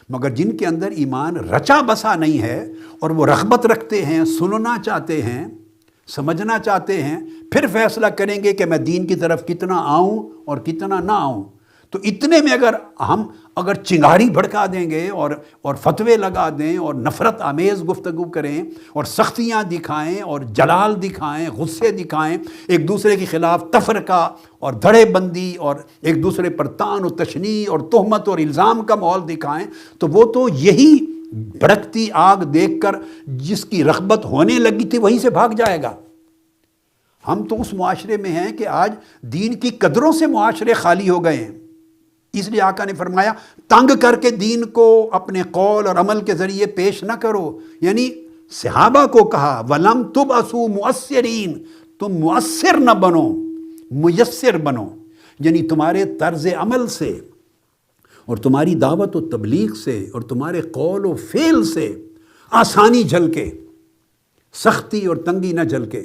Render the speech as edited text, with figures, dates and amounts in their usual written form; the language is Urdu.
مگر جن کے اندر ایمان رچا بسا نہیں ہے اور وہ رغبت رکھتے ہیں، سننا چاہتے ہیں، سمجھنا چاہتے ہیں، پھر فیصلہ کریں گے کہ میں دین کی طرف کتنا آؤں اور کتنا نہ آؤں، تو اتنے میں اگر چنگاری بھڑکا دیں گے اور فتوے لگا دیں اور نفرت آمیز گفتگو کریں اور سختیاں دکھائیں اور جلال دکھائیں، غصے دکھائیں، ایک دوسرے کے خلاف تفرقہ اور دھڑے بندی اور ایک دوسرے پر طعن و تشنیع اور تہمت اور الزام کا ماحول دکھائیں، تو وہ تو یہی بھڑکتی آگ دیکھ کر جس کی رغبت ہونے لگی تھی وہیں سے بھاگ جائے گا۔ ہم تو اس معاشرے میں ہیں کہ آج دین کی قدروں سے معاشرے خالی ہو گئے ہیں، اس لیے آقا نے فرمایا تنگ کر کے دین کو اپنے قول اور عمل کے ذریعے پیش نہ کرو، یعنی صحابہ کو کہا وَلَمْ تُبْعَثُوا مُؤَثِّرِينَ، تم مؤثر نہ بنو، میسر بنو، یعنی تمہارے طرز عمل سے اور تمہاری دعوت و تبلیغ سے اور تمہارے قول و فعل سے آسانی جھلکے، سختی اور تنگی نہ جھلکے۔